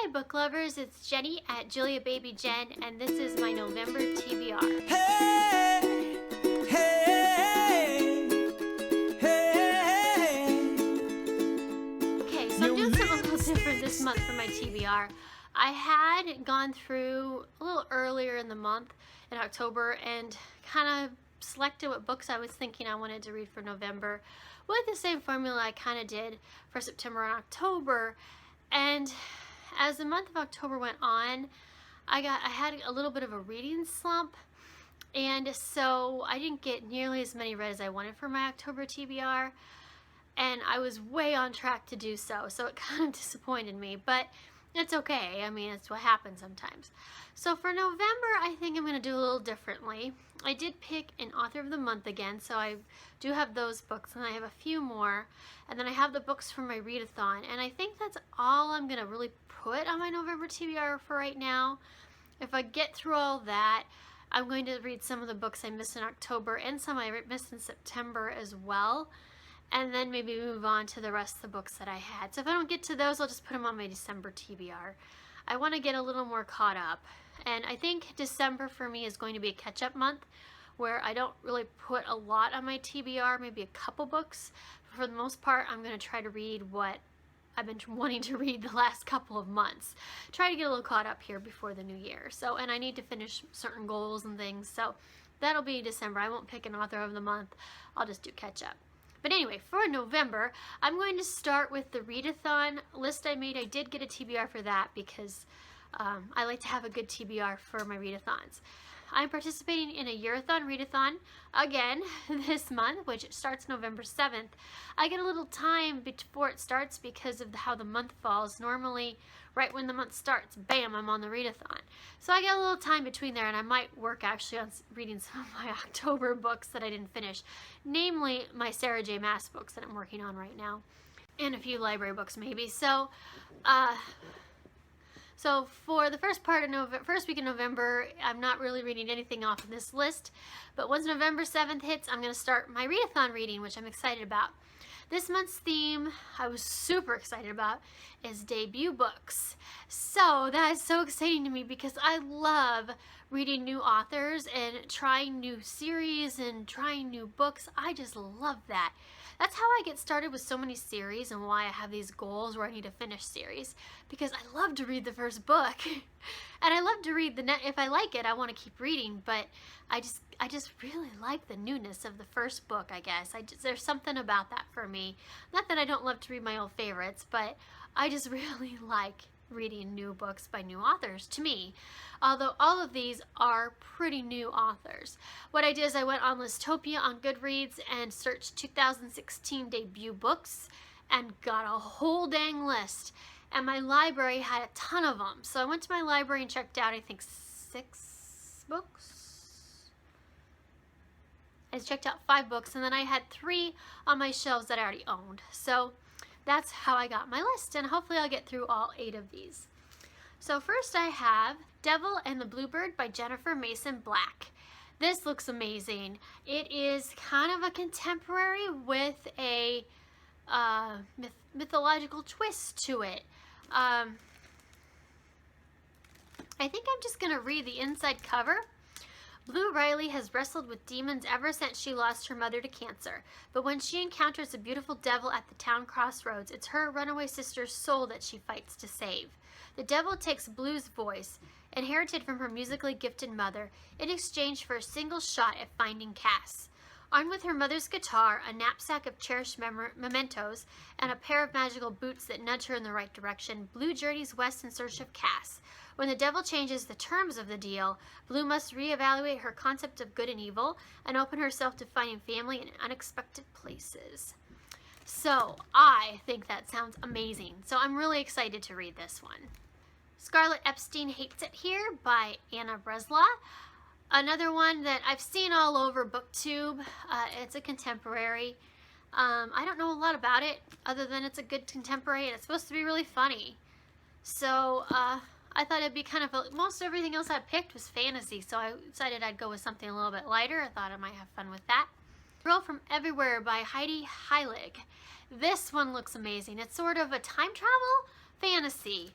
Hi book lovers, it's Jenny at Julia Baby Jen, and this is my November TBR. Hey, hey, hey. Okay, so I'm doing something a little different this month for my TBR. I had gone through a little earlier in the month, in October, and kind of selected what books I was thinking I wanted to read for November with the same formula I kind of did for September and October. And as the month of October went on, I had a little bit of a reading slump, and so I didn't get nearly as many read as I wanted for my October TBR, and I was way on track to do so it kind of disappointed me, but it's okay. I mean, it's what happens sometimes. So for November, I think I'm going to do a little differently. I did pick an author of the month again, so I do have those books, and I have a few more, and then I have the books from my Readathon, and I think that's all I'm going to really put on my November TBR for right now. If I get through all that, I'm going to read some of the books I missed in October and some I missed in September as well, and then maybe move on to the rest of the books that I had. So if I don't get to those, I'll just put them on my December TBR. I want to get a little more caught up, and I think December for me is going to be a catch-up month where I don't really put a lot on my TBR, maybe a couple books. For the most part, I'm going to try to read what I've been wanting to read the last couple of months. Try to get a little caught up here before the new year. So, and I need to finish certain goals and things, so that'll be December. I won't pick an author of the month. I'll just do catch up. But anyway, for November, I'm going to start with the Readathon list I made. I did get a TBR for that because I like to have a good TBR for my Readathons. I'm participating in a AYearathon Readathon again this month, which starts November 7th. I get a little time before it starts because of how the month falls. Normally, right when the month starts, bam, I'm on the Readathon. So I get a little time between there, and I might work actually on reading some of my October books that I didn't finish, namely my Sarah J. Maas books that I'm working on right now, and a few library books maybe. So for the first week of November, I'm not really reading anything off of this list, but once November 7th hits, I'm going to start my Readathon reading, which I'm excited about. This month's theme I was super excited about is debut books. So that is so exciting to me because I love reading new authors and trying new series and trying new books. I just love that. That's how I get started with so many series and why I have these goals where I need to finish series, because I love to read the first book and I love to read if I like it, I want to keep reading, but I just really like the newness of the first book, I guess. There's something about that for me. Not that I don't love to read my old favorites, but I just really like reading new books by new authors, to me, although all of these are pretty new authors. What I did is I went on Listopia on Goodreads and searched 2016 debut books and got a whole dang list, and my library had a ton of them. So I went to my library and checked out, I think, 6 books. I checked out 5 books, and then I had 3 on my shelves that I already owned. So that's how I got my list, and hopefully I'll get through all 8 of these. So first I have Devil and the Bluebird by Jennifer Mason Black. This looks amazing. It is kind of a contemporary with a mythological twist to it. I think I'm just going to read the inside cover. Blue Riley has wrestled with demons ever since she lost her mother to cancer, but when she encounters a beautiful devil at the town crossroads, it's her runaway sister's soul that she fights to save. The devil takes Blue's voice, inherited from her musically gifted mother, in exchange for a single shot at finding Cass. Armed with her mother's guitar, a knapsack of cherished mementos, and a pair of magical boots that nudge her in the right direction, Blue journeys west in search of Cass. When the devil changes the terms of the deal, Blue must reevaluate her concept of good and evil and open herself to finding family in unexpected places. So I think that sounds amazing. So I'm really excited to read this one. Scarlet Epstein Hates It Here by Anna Breslau. Another one that I've seen all over BookTube. It's a contemporary. I don't know a lot about it other than it's a good contemporary and it's supposed to be really funny. So I thought it'd be kind of most everything else I picked was fantasy, so I decided I'd go with something a little bit lighter. I thought I might have fun with that. Girl from Everywhere by Heidi Heilig. This one looks amazing. It's sort of a time travel fantasy.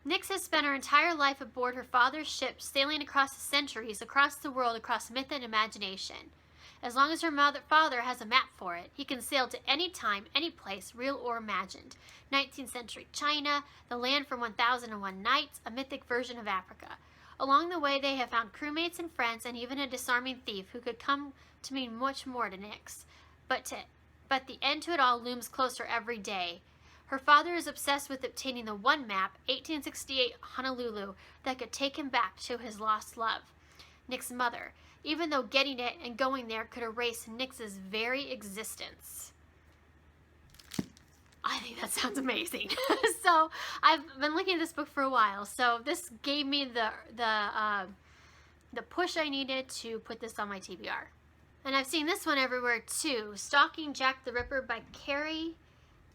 Nyx has spent her entire life aboard her father's ship, sailing across the centuries, across the world, across myth and imagination. As long as her father has a map for it, he can sail to any time, any place, real or imagined. 19th century China, the land from 1001 Nights, a mythic version of Africa. Along the way, they have found crewmates and friends, and even a disarming thief who could come to mean much more to Nyx. But the end to it all looms closer every day. Her father is obsessed with obtaining the one map, 1868 Honolulu, that could take him back to his lost love. Nyx's mother, even though getting it and going there could erase Nyx's very existence. I think that sounds amazing. So I've been looking at this book for a while, so this gave me the push I needed to put this on my TBR. And I've seen this one everywhere too, Stalking Jack the Ripper by Carrie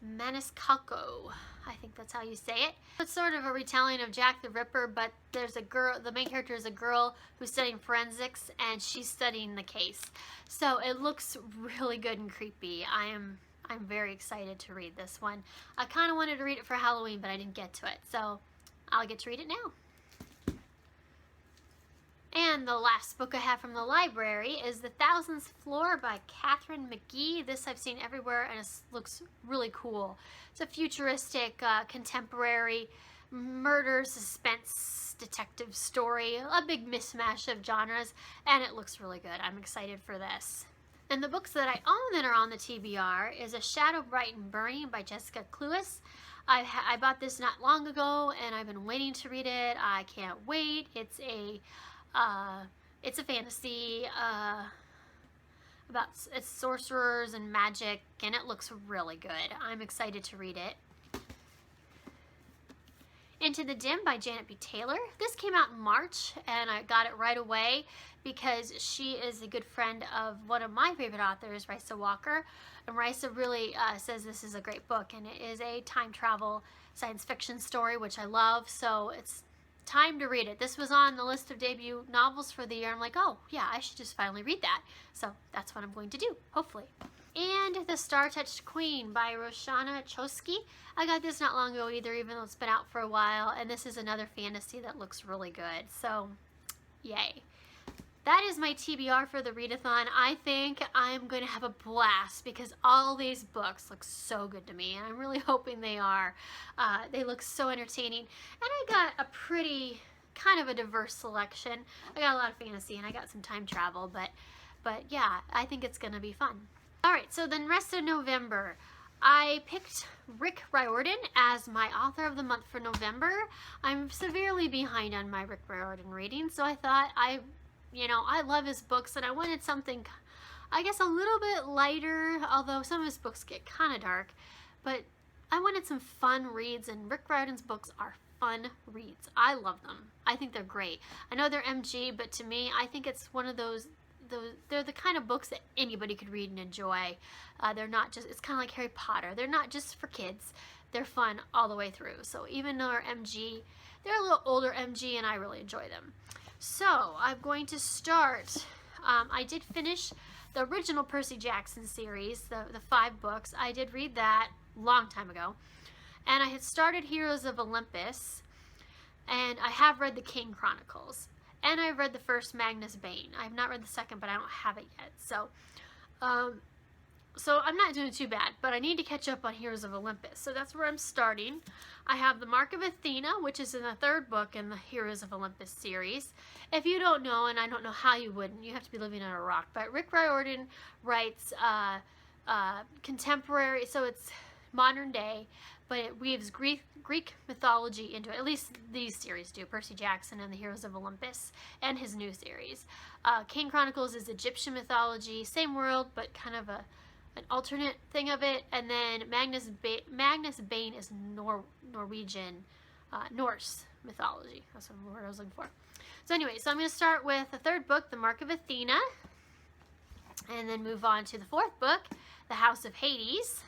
Maniscalco. I think that's how you say it. It's sort of a retelling of Jack the Ripper, but there's a girl, the main character is a girl who's studying forensics, and she's studying the case. So it looks really good and creepy. I'm very excited to read this one. I kind of wanted to read it for Halloween, but I didn't get to it, so I'll get to read it now. And the last book I have from the library is The Thousandth Floor by Catherine McGee. This I've seen everywhere, and it looks really cool. It's a futuristic, contemporary murder, suspense, detective story. A big mismatch of genres, and it looks really good. I'm excited for this. And the books that I own that are on the TBR is A Shadow Bright and Burning by Jessica Cluess. I bought this not long ago, and I've been waiting to read it. I can't wait. It's a fantasy about sorcerers and magic, and it looks really good. I'm excited to read it. Into the Dim by Janet B. Taylor. This came out in March, and I got it right away because she is a good friend of one of my favorite authors, Risa Walker. And Risa really says this is a great book, and it is a time travel science fiction story, which I love, so it's time to read it. This was on the list of debut novels for the year. I'm like, oh yeah, I should just finally read that. So that's what I'm going to do, hopefully. And The Star-Touched Queen by Roshana Chosky. I got this not long ago either, even though it's been out for a while, and this is another fantasy that looks really good, so yay. That is my TBR for the Readathon. I think I'm going to have a blast because all these books look so good to me, and I'm really hoping they are. They look so entertaining, and I got a pretty kind of a diverse selection. I got a lot of fantasy, and I got some time travel, but yeah, I think it's going to be fun. Alright, so then rest of November, I picked Rick Riordan as my author of the month for November. I'm severely behind on my Rick Riordan reading, so I thought I love his books, and I wanted something, I guess, a little bit lighter, although some of his books get kind of dark, but I wanted some fun reads, and Rick Riordan's books are fun reads. I love them. I think they're great. I know they're MG, but to me, I think it's one of they're the kind of books that anybody could read and enjoy. They're not just, it's kind of like Harry Potter. They're not just for kids. They're fun all the way through. So even though they're MG, they're a little older MG, and I really enjoy them. So I'm going to start, I did finish the original Percy Jackson series, the 5 books. I did read that a long time ago. And I had started Heroes of Olympus, and I have read the King Chronicles. And I've read the first Magnus Bane. I have not read the second, but I don't have it yet. So I'm not doing too bad, but I need to catch up on Heroes of Olympus. So that's where I'm starting. I have the Mark of Athena, which is in the 3rd book in the Heroes of Olympus series. If you don't know, and I don't know how you wouldn't, you have to be living on a rock, but Rick Riordan writes contemporary, so it's modern day, but it weaves Greek mythology into it. At least these series do, Percy Jackson and the Heroes of Olympus, and his new series. King Chronicles is Egyptian mythology, same world, but kind of an alternate thing of it. And then Magnus Bane is Norwegian, Norse mythology. That's what word I was looking for. So anyway, so I'm going to start with the 3rd book, The Mark of Athena, and then move on to the 4th book, The House of Hades,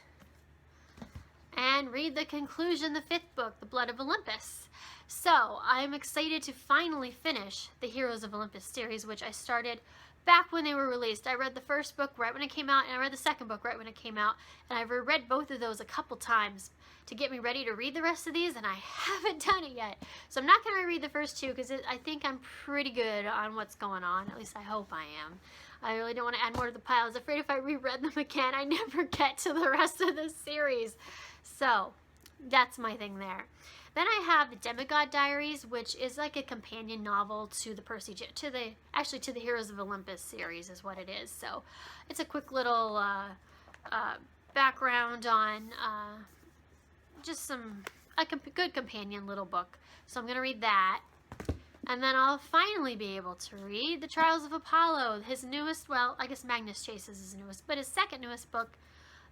and read the conclusion, the 5th book, The Blood of Olympus. So I'm excited to finally finish the Heroes of Olympus series, which I started back when they were released. I read the 1st book right when it came out, and I read the 2nd book right when it came out, and I've reread both of those a couple times to get me ready to read the rest of these, and I haven't done it yet. So I'm not going to read the first two because I think I'm pretty good on what's going on. At least I hope I am. I really don't want to add more to the pile. I was afraid if I reread them again, I never get to the rest of the series. So that's my thing there. Then I have the Demigod Diaries, which is like a companion novel to the to the Heroes of Olympus series is what it is. So it's a quick little background on just a good companion little book. So I'm going to read that. And then I'll finally be able to read The Trials of Apollo, his newest, well, I guess Magnus Chase is his newest, but his second newest book,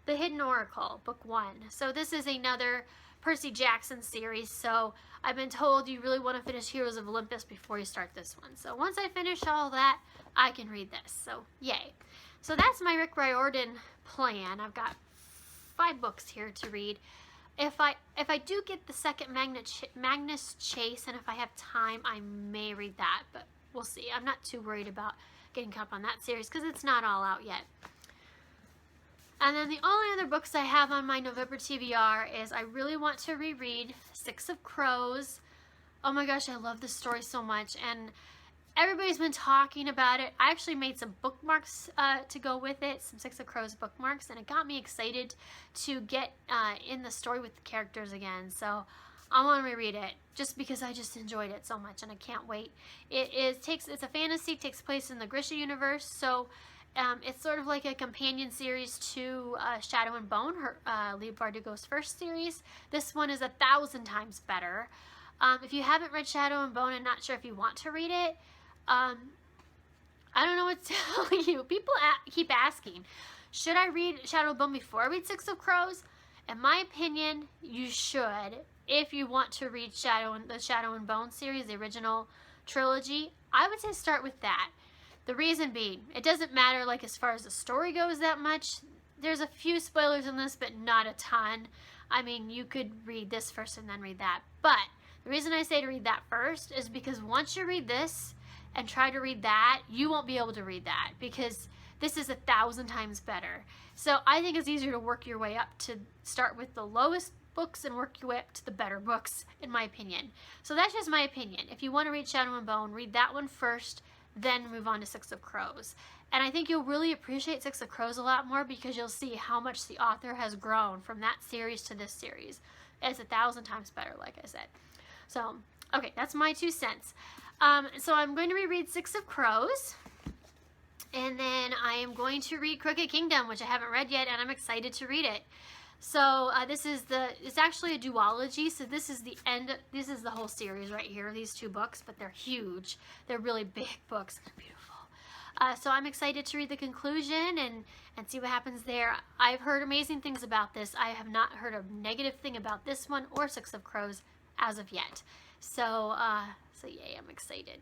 The Hidden Oracle, book 1. So this is another Percy Jackson series, so I've been told you really want to finish Heroes of Olympus before you start this one. So once I finish all that, I can read this. So yay. So that's my Rick Riordan plan. I've got 5 books here to read. If I do get the second Magnus Chase, and if I have time, I may read that, but we'll see. I'm not too worried about getting caught up on that series because it's not all out yet. And then the only other books I have on my November TBR is I really want to reread Six of Crows. Oh my gosh, I love this story so much, and everybody's been talking about it. I actually made some bookmarks to go with it, some Six of Crows bookmarks, and it got me excited to get in the story with the characters again. So I want to reread it just because I just enjoyed it so much, and I can't wait. It's a fantasy, takes place in the Grisha universe, so it's sort of like a companion series to Shadow and Bone, Leigh Bardugo's first series. This one is 1,000 times better. If you haven't read Shadow and Bone and not sure if you want to read it, I don't know what to tell you. People keep asking, should I read Shadow and Bone before I read Six of Crows? In my opinion, you should. If you want to read the Shadow and Bone series, the original trilogy, I would say start with that. The reason being, it doesn't matter like as far as the story goes that much. There's a few spoilers in this, but not a ton. I mean, you could read this first and then read that. But the reason I say to read that first is because once you read this and try to read that, you won't be able to read that because this is 1,000 times better. So I think it's easier to work your way up, to start with the lowest books and work your way up to the better books, in my opinion. So that's just my opinion. If you want to read Shadow and Bone, read that one first, then move on to Six of Crows. And I think you'll really appreciate Six of Crows a lot more because you'll see how much the author has grown from that series to this series. It's 1,000 times better, like I said. So, okay, that's my 2 cents. So I'm going to reread Six of Crows, and then I am going to read Crooked Kingdom, which I haven't read yet, and I'm excited to read it. So it's actually a duology, so this is the end, this is the whole series right here, these 2 books, but they're huge. They're really big books, they're beautiful. So I'm excited to read the conclusion and see what happens there. I've heard amazing things about this. I have not heard a negative thing about this one or Six of Crows as of yet. So yay, I'm excited.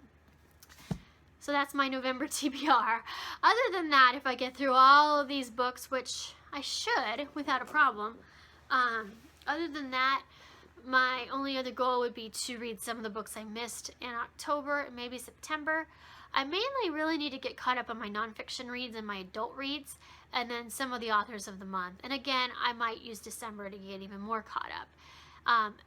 So that's my November TBR. Other than that, if I get through all of these books, which I should without a problem, other than that, my only other goal would be to read some of the books I missed in October and maybe September. I mainly really need to get caught up on my nonfiction reads and my adult reads, and then some of the authors of the month. And again, I might use December to get even more caught up.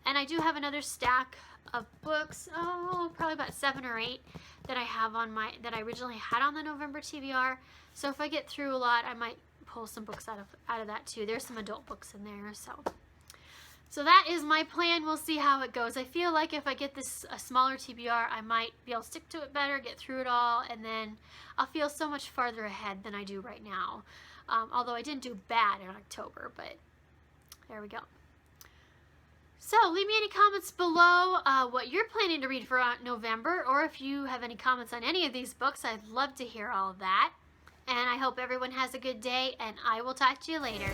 And I do have another stack of books, probably about 7 or 8 that I have on that I originally had on the November TBR. So if I get through a lot, I might pull some books out of that too. There's some adult books in there, so that is my plan. We'll see how it goes. I feel like if I get a smaller TBR, I might be able to stick to it better, get through it all, and then I'll feel so much farther ahead than I do right now. Although I didn't do bad in October, but there we go. So leave me any comments below what you're planning to read for November, or if you have any comments on any of these books. I'd love to hear all of that. And I hope everyone has a good day, and I will talk to you later.